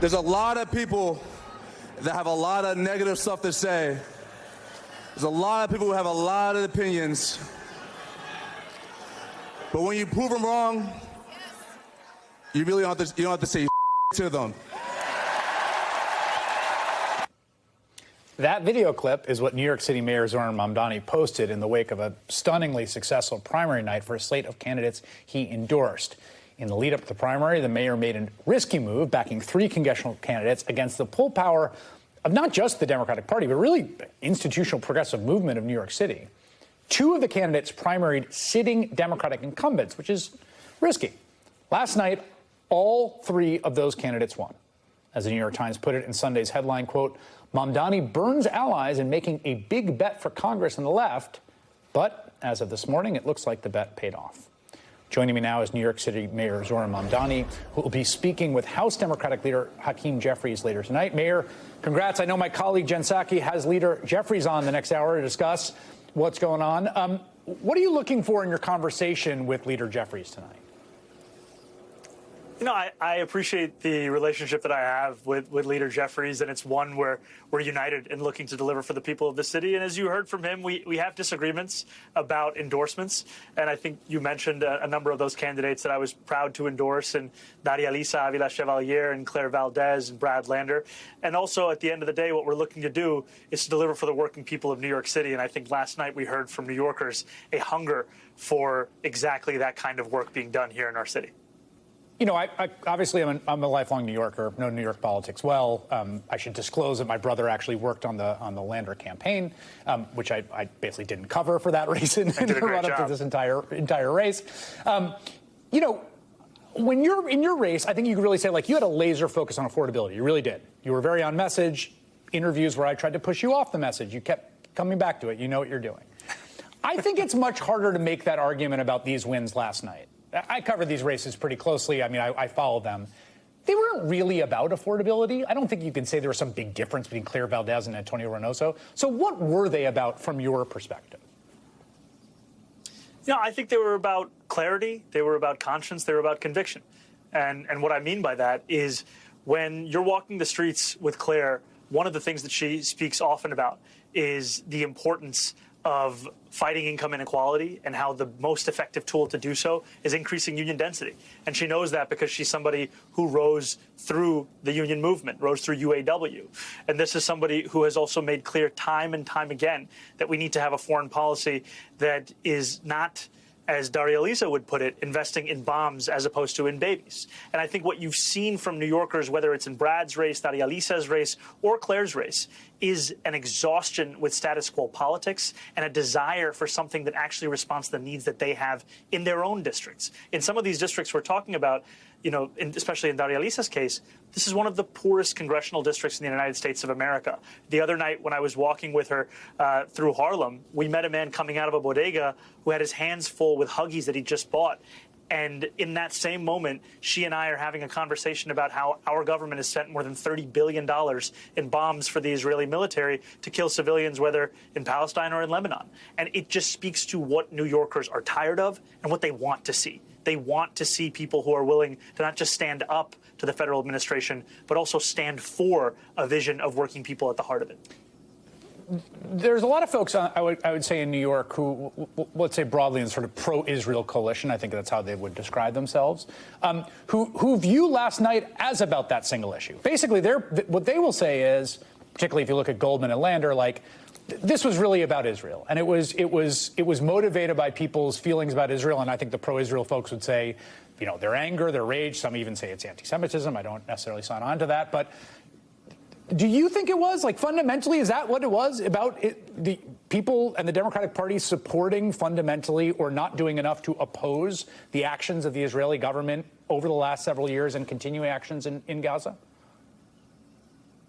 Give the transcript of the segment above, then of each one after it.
There's a lot of people that have a lot of negative stuff to say. There's a lot of people who have a lot of opinions. But when you prove them wrong, you really don't have to say to them. That video clip is what New York City Mayor Zohran Mamdani posted in the wake of a stunningly successful primary night for a slate of candidates he endorsed. In the lead up to the primary, the mayor made a risky move, backing 3 congressional candidates against the pull power of not just the Democratic Party, but really institutional progressive movement of New York City. 2 of the candidates primaried sitting Democratic incumbents, which is risky. Last night, all 3 of those candidates won. As the New York Times put it in Sunday's headline, quote, Mamdani burns allies in making a big bet for Congress and the left. But as of this morning, it looks like the bet paid off. Joining me now is New York City Mayor Zohran Mamdani, who will be speaking with House Democratic leader Hakeem Jeffries later tonight. Mayor, congrats. I know my colleague Jen Psaki has leader Jeffries on the next hour to discuss what's going on. What are you looking for in your conversation with leader Jeffries tonight? You know, I appreciate the relationship that I have with leader Jeffries, and it's one where we're united in looking to deliver for the people of the city. And as you heard from him, we have disagreements about endorsements. And I think you mentioned a number of those candidates that I was proud to endorse, and Daria Lisa Avila Chevalier and Claire Valdez and Brad Lander. And also, at the end of the day, what we're looking to do is to deliver for the working people of New York City. And I think last night we heard from New Yorkers a hunger for exactly that kind of work being done here in our city. You know, I obviously I'm a lifelong New Yorker, know New York politics well. I should disclose that my brother actually worked on the Lander campaign, which I basically didn't cover for that reason in the run up to this entire race. You know, when you're in your race, I think you could really say, like, you had a laser focus on affordability. You really did. You were very on message. Interviews where I tried to push you off the message, you kept coming back to it. You know what you're doing. I think it's much harder to make that argument about these wins last night. I covered these races pretty closely. I mean, I followed them. They weren't really about affordability. I don't think you can say there was some big difference between Claire Valdez and Antonio Reynoso. So what were they about from your perspective? You know, I think they were about clarity. They were about conscience. They were about conviction. And what I mean by that is when you're walking the streets with Claire, one of the things that she speaks often about is the importance of fighting income inequality and how the most effective tool to do so is increasing union density. And she knows that because she's somebody who rose through the union movement, rose through UAW. And this is somebody who has also made clear time and time again that we need to have a foreign policy that is not, as Daria Lisa would put it, investing in bombs as opposed to in babies. And I think what you've seen from New Yorkers, whether it's in Brad's race, Daria Lisa's race, or Claire's race, is an exhaustion with status quo politics and a desire for something that actually responds to the needs that they have in their own districts. In some of these districts we're talking about, you know, especially in Daria Lisa's case, this is one of the poorest congressional districts in the United States of America. The other night when I was walking with her through Harlem, we met a man coming out of a bodega who had his hands full with Huggies that he just bought. And in that same moment, she and I are having a conversation about how our government has spent more than $30 billion in bombs for the Israeli military to kill civilians, whether in Palestine or in Lebanon. And it just speaks to what New Yorkers are tired of and what they want to see. They want to see people who are willing to not just stand up to the federal administration, but also stand for a vision of working people at the heart of it. There's a lot of folks, I would say, in New York who, let's say broadly in sort of pro-Israel coalition, I think that's how they would describe themselves, who view last night as about that single issue. Basically, what they will say is, particularly if you look at Goldman and Lander, like, this was really about Israel, and it was motivated by people's feelings about Israel. And I think the pro-Israel folks would say, you know, their anger, their rage. Some even say it's anti-Semitism. I don't necessarily sign on to that, but do you think it was, like, fundamentally, is that what it was about the people and the Democratic Party supporting fundamentally or not doing enough to oppose the actions of the Israeli government over the last several years and continuing actions in Gaza?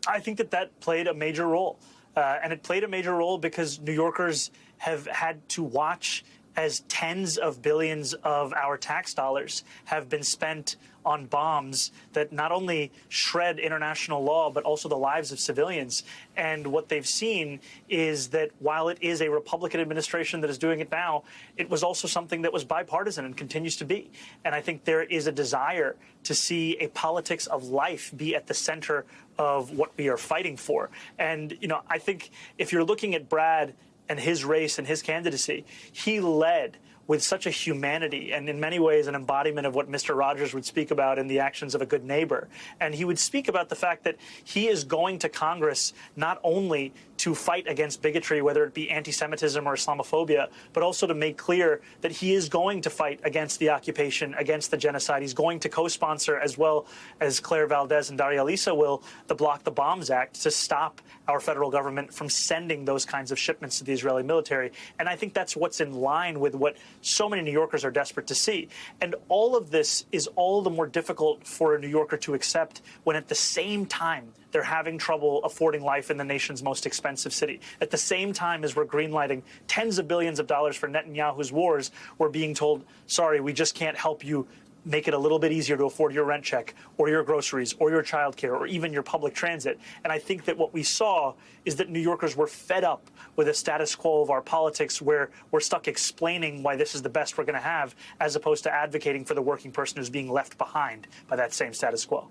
I think that played a major role. And it played a major role because New Yorkers have had to watch as tens of billions of our tax dollars have been spent on bombs that not only shred international law, but also the lives of civilians. And what they've seen is that while it is a Republican administration that is doing it now, it was also something that was bipartisan and continues to be. And I think there is a desire to see a politics of life be at the center of what we are fighting for. And, you know, I think if you're looking at Brad and his race and his candidacy, he led with such a humanity and in many ways an embodiment of what Mr. Rogers would speak about in the actions of a good neighbor. And he would speak about the fact that he is going to Congress not only to fight against bigotry, whether it be anti-Semitism or Islamophobia, but also to make clear that he is going to fight against the occupation, against the genocide. He's going to co-sponsor, as well as Claire Valdez and Daria Lisa will, the Block the Bombs Act to stop our federal government from sending those kinds of shipments to the Israeli military. And I think that's what's in line with what so many New Yorkers are desperate to see. And all of this is all the more difficult for a New Yorker to accept when at the same time they're having trouble affording life in the nation's most expensive city. At the same time as we're greenlighting tens of billions of dollars for Netanyahu's wars, we're being told, sorry, we just can't help you make it a little bit easier to afford your rent check or your groceries or your childcare or even your public transit. And I think that what we saw is that New Yorkers were fed up with a status quo of our politics where we're stuck explaining why this is the best we're going to have, as opposed to advocating for the working person who's being left behind by that same status quo.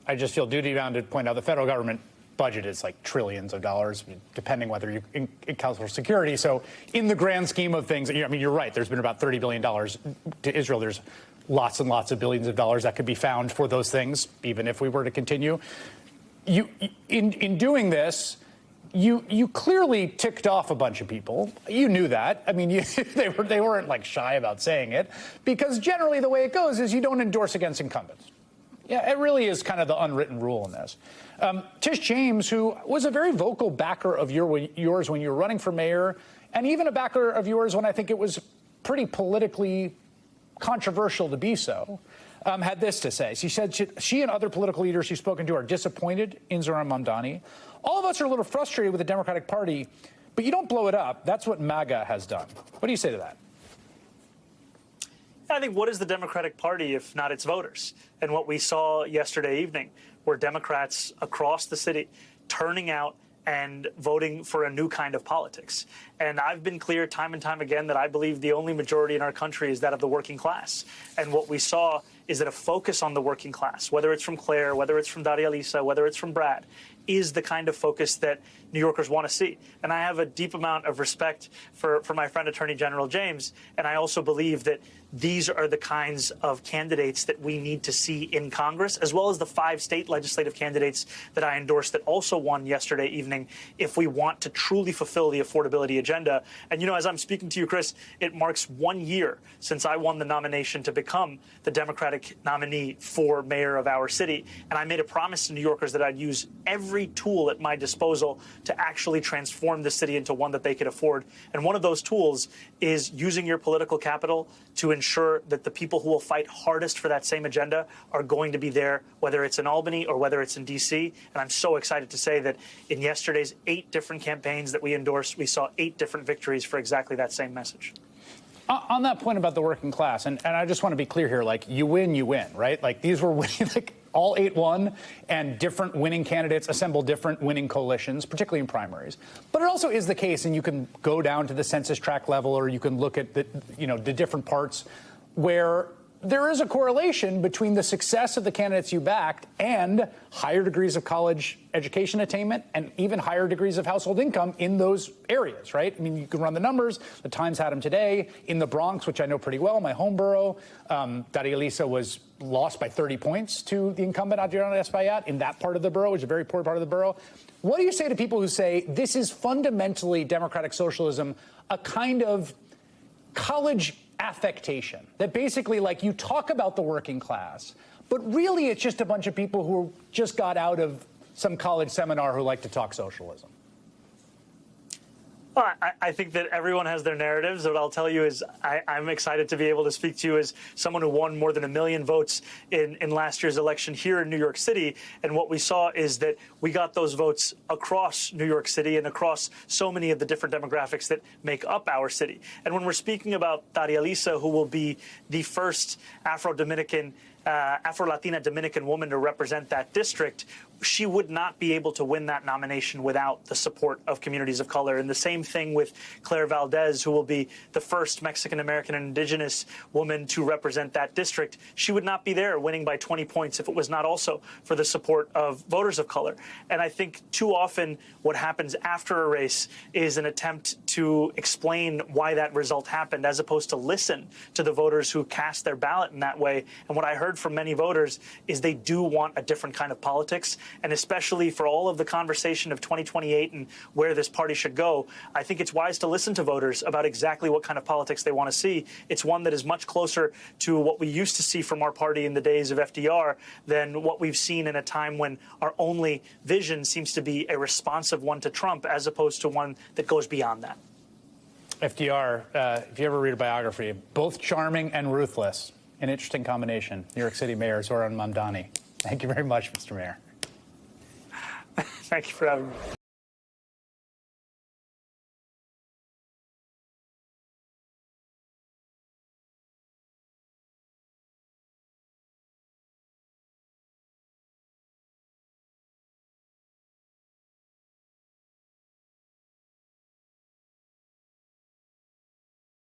I just feel duty-bound to point out the federal government budget is like trillions of dollars, depending whether you account for security. So in the grand scheme of things, I mean, you're right. There's been about $30 billion to Israel. There's lots and lots of billions of dollars that could be found for those things, even if we were to continue. In doing this, you clearly ticked off a bunch of people. You knew that. I mean, they weren't like shy about saying it, because generally the way it goes is you don't endorse against incumbents. Yeah, it really is kind of the unwritten rule in this. Tish James, who was a very vocal backer of yours when you were running for mayor, and even a backer of yours when I think it was pretty politically controversial to be so, had this to say. She said she and other political leaders she's spoken to are disappointed in Zohran Mamdani. All of us are a little frustrated with the Democratic Party, but you don't blow it up. That's what MAGA has done. What do you say to that? I think what is the Democratic Party if not its voters? And what we saw yesterday evening were Democrats across the city turning out and voting for a new kind of politics. And I've been clear time and time again that I believe the only majority in our country is that of the working class. And what we saw is that a focus on the working class, whether it's from Claire, whether it's from Daria Lisa, whether it's from Brad, is the kind of focus that New Yorkers want to see. And I have a deep amount of respect for my friend Attorney General James, and I also believe that these are the kinds of candidates that we need to see in Congress, as well as the 5 state legislative candidates that I endorsed that also won yesterday evening, if we want to truly fulfill the affordability agenda. And, you know, as I'm speaking to you, Chris, it marks 1 year since I won the nomination to become the Democratic nominee for mayor of our city. And I made a promise to New Yorkers that I'd use every tool at my disposal to actually transform the city into one that they could afford. And one of those tools is using your political capital to ensure that the people who will fight hardest for that same agenda are going to be there, whether it's in Albany or whether it's in D.C. And I'm so excited to say that in yesterday's 8 different campaigns that we endorsed, we saw 8 different victories for exactly that same message. On that point about the working class, and I just want to be clear here, like, you win, right? Like, these were winning, like, all 8 won, and different winning candidates assemble different winning coalitions, particularly in primaries. But it also is the case, and you can go down to the census tract level, or you can look at the different parts where there is a correlation between the success of the candidates you backed and higher degrees of college education attainment and even higher degrees of household income in those areas, right? I mean, you can run the numbers. The Times had them today. In the Bronx, which I know pretty well, my home borough, Daria Lisa was lost by 30 points to the incumbent Adriana Espaillat in that part of the borough, which is a very poor part of the borough. What do you say to people who say this is fundamentally democratic socialism, a kind of college affectation, that basically, like, you talk about the working class, but really it's just a bunch of people who just got out of some college seminar who like to talk socialism? Well, I think that everyone has their narratives. What I'll tell you is I'm excited to be able to speak to you as someone who won more than 1 million votes in last year's election here in New York City. And what we saw is that we got those votes across New York City and across so many of the different demographics that make up our city. And when we're speaking about Daria Lisa, who will be the first Afro-Latina Dominican woman to represent that district, she would not be able to win that nomination without the support of communities of color. And the same thing with Claire Valdez, who will be the first Mexican-American and indigenous woman to represent that district. She would not be there winning by 20 points if it was not also for the support of voters of color. And I think too often what happens after a race is an attempt to explain why that result happened, as opposed to listen to the voters who cast their ballot in that way. And what I heard from many voters is they do want a different kind of politics. And especially for all of the conversation of 2028 and where this party should go, I think it's wise to listen to voters about exactly what kind of politics they want to see. It's one that is much closer to what we used to see from our party in the days of FDR than what we've seen in a time when our only vision seems to be a responsive one to Trump, as opposed to one that goes beyond that. FDR, if you ever read a biography, both charming and ruthless. An interesting combination. New York City Mayor Zohran Mamdani. Thank you very much, Mr. Mayor. Thank you for having me.